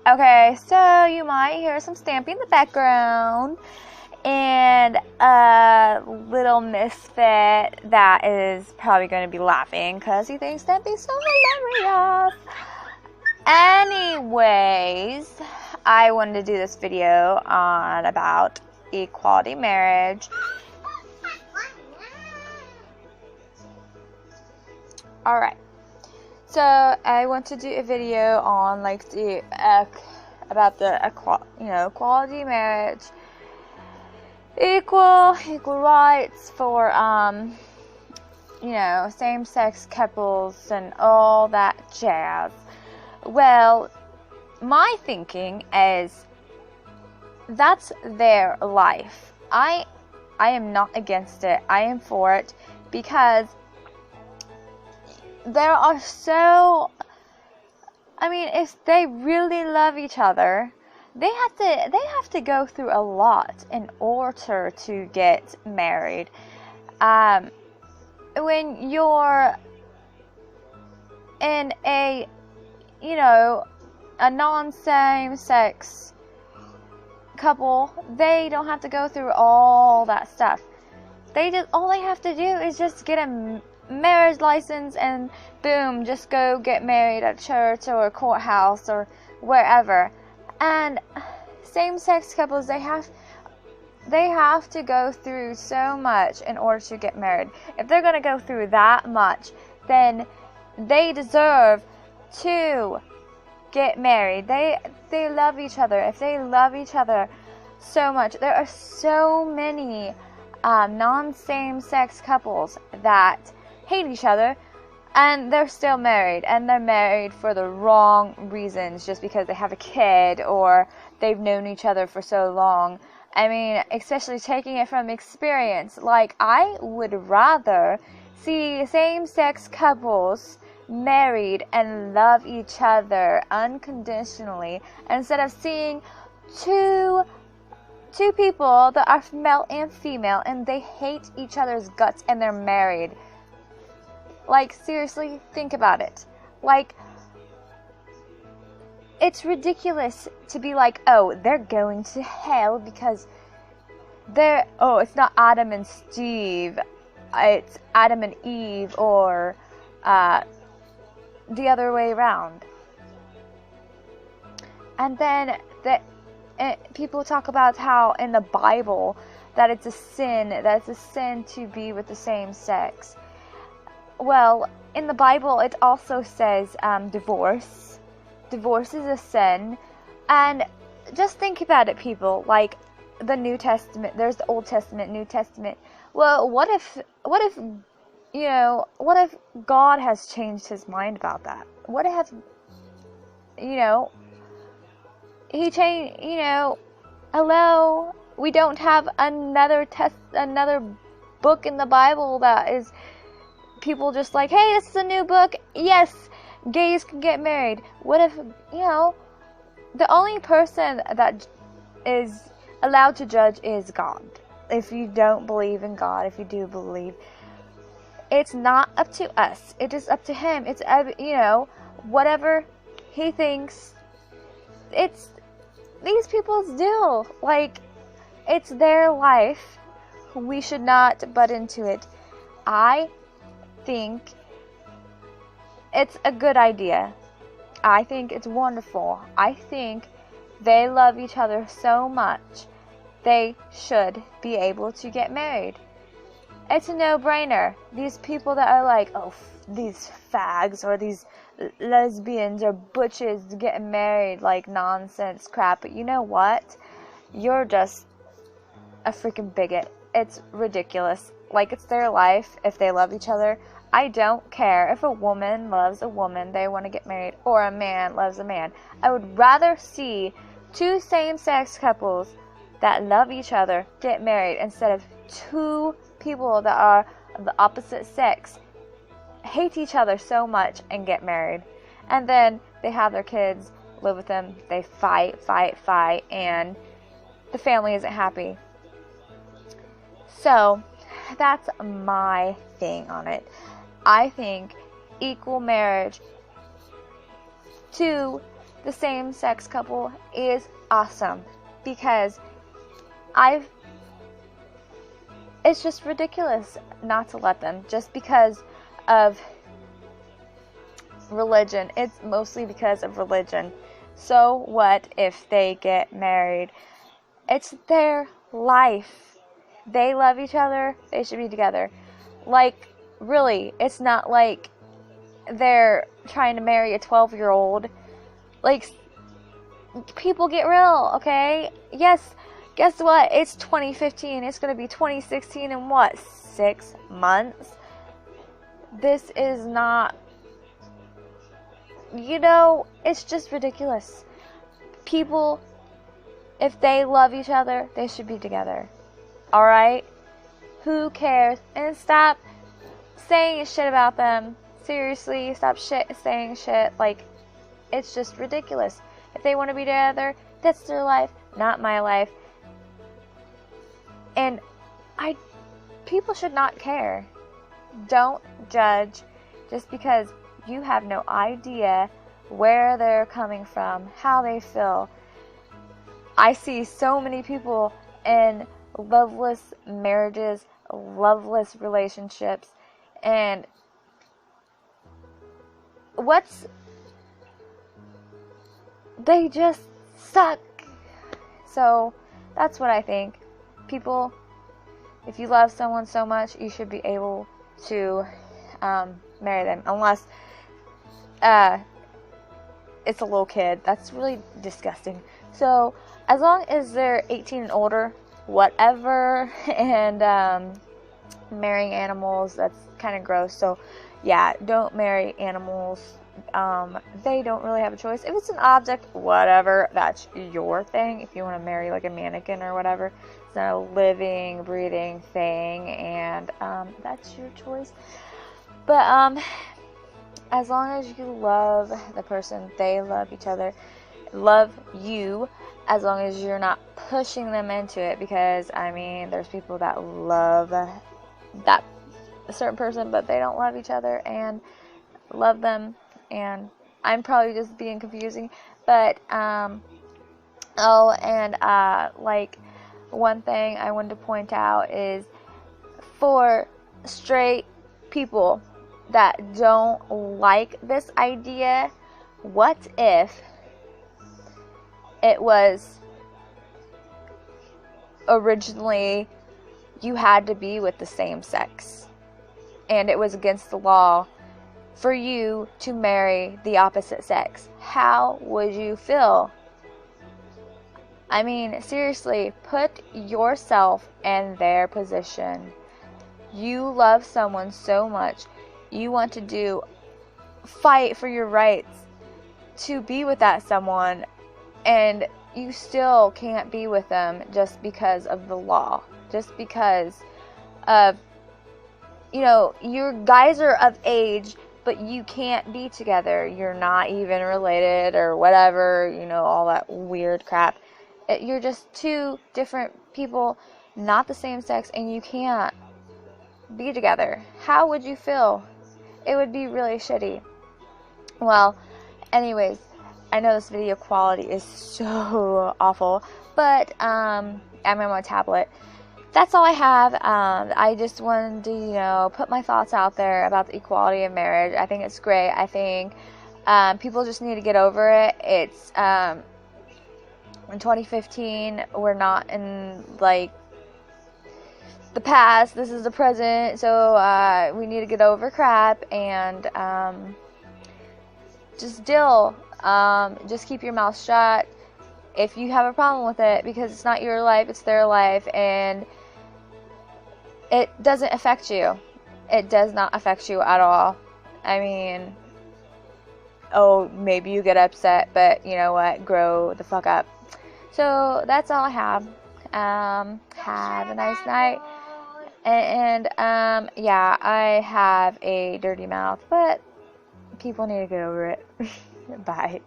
Okay, so you might hear some stamping in the background, and a little misfit that is probably going to be laughing because he thinks Stampy's so hilarious. Anyways, I wanted to do this video on about equality marriage. Alright, so I want to do a video on like the about the equality marriage, equal rights for same-sex couples and all that jazz. Well, my thinking is that's their life. I am not against it. I am for it because there are if they really love each other, they have to go through a lot in order to get married. When you're in a non-same-sex couple, they don't have to go through all that stuff. All they have to do is just get a marriage license and boom, just go get married at church or a courthouse or wherever. And same-sex couples, they have to go through so much in order to get married. If they're going to go through that much, then they deserve to get married. They love each other. If they love each other so much, there are so many non-same-sex couples that hate each other and they're still married, and they're married for the wrong reasons, just because they have a kid or they've known each other for so long. I mean, especially taking it from experience, like I would rather see same-sex couples married and love each other unconditionally instead of seeing two people that are male and female and they hate each other's guts and they're married. Like, seriously, think about it. Like, it's ridiculous to be like, oh, they're going to hell because it's not Adam and Steve, it's Adam and Eve, or the other way around. And then people talk about how in the Bible that it's a sin to be with the same sex. Well, in the Bible it also says divorce. Divorce is a sin. And just think about it, people. Like the New Testament, there's the Old Testament, New Testament. Well, what if God has changed his mind about that? What if he changed, hello, we don't have another book in the Bible that is people just like, hey, this is a new book, yes, gays can get married. What if, the only person that is allowed to judge is God. If you don't believe in God, if you do believe, it's not up to us. It is up to him. It's, whatever he thinks, it's these people's deal. Like, it's their life. We should not butt into it. I think it's a good idea. I think it's wonderful. I think they love each other so much. They should be able to get married. It's a no-brainer. These people that are like, oh, these fags or these lesbians or butches getting married, like nonsense crap. But you know what? You're just a freaking bigot. It's ridiculous. Like, it's their life. If they love each other, I don't care. If a woman loves a woman, they want to get married, or a man loves a man. I would rather see two same-sex couples that love each other get married instead of two people that are of the opposite sex hate each other so much and get married. And then they have their kids, live with them, they fight, and the family isn't happy. So, that's my thing on it. I think equal marriage to the same-sex couple is awesome, because it's just ridiculous not to let them, just because of religion. It's mostly because of religion. So what if they get married? It's their life. They love each other. They should be together. Like, really, it's not like they're trying to marry a 12-year-old. Like, people get real, okay? Yes, guess what? It's 2015. It's going to be 2016 in what? 6 months? This is not, it's just ridiculous. People, if they love each other, they should be together. Alright? Who cares? And stop saying shit about them. Seriously, stop saying shit. Like, it's just ridiculous. If they want to be together, that's their life, not my life. And people should not care. Don't judge just because you have no idea where they're coming from, how they feel. I see so many people in loveless marriages, loveless relationships, and they just suck. So that's what I think. People, if you love someone so much, you should be able to marry them, unless it's a little kid. That's really disgusting. So as long as they're 18 and older, whatever. And marrying animals, that's kind of gross. So yeah, don't marry animals. They don't really have a choice. If it's an object, whatever, that's your thing. If you want to marry like a mannequin or whatever, it's not a living, breathing thing, and that's your choice. But as long as you love the person, they love each other, love you, as long as you're not pushing them into it, because there's people that love that a certain person, but they don't love each other and love them. And I'm probably just being confusing, but like, one thing I wanted to point out is, for straight people that don't like this idea, what if it was originally you had to be with the same sex, and it was against the law for you to marry the opposite sex? How would you feel? Seriously, put yourself in their position. You love someone so much, you want to fight for your rights to be with that someone, and you still can't be with them just because of the law, just because of, your guys are of age, but you can't be together. You're not even related or whatever, all that weird crap. You're just two different people, not the same sex, and you can't be together. How would you feel? It would be really shitty. Well, anyways, I know this video quality is so awful, but I'm on my tablet. That's all I have. I just wanted to, put my thoughts out there about the equality of marriage. I think it's great. I think people just need to get over it. It's in 2015. We're not in the past. This is the present. So we need to get over crap and just deal. Just keep your mouth shut if you have a problem with it, because it's not your life, it's their life, and it doesn't affect you. It does not affect you at all. Maybe you get upset, but you know what? Grow the fuck up. So that's all I have. Have a nice night. And yeah, I have a dirty mouth, but people need to get over it. Bye.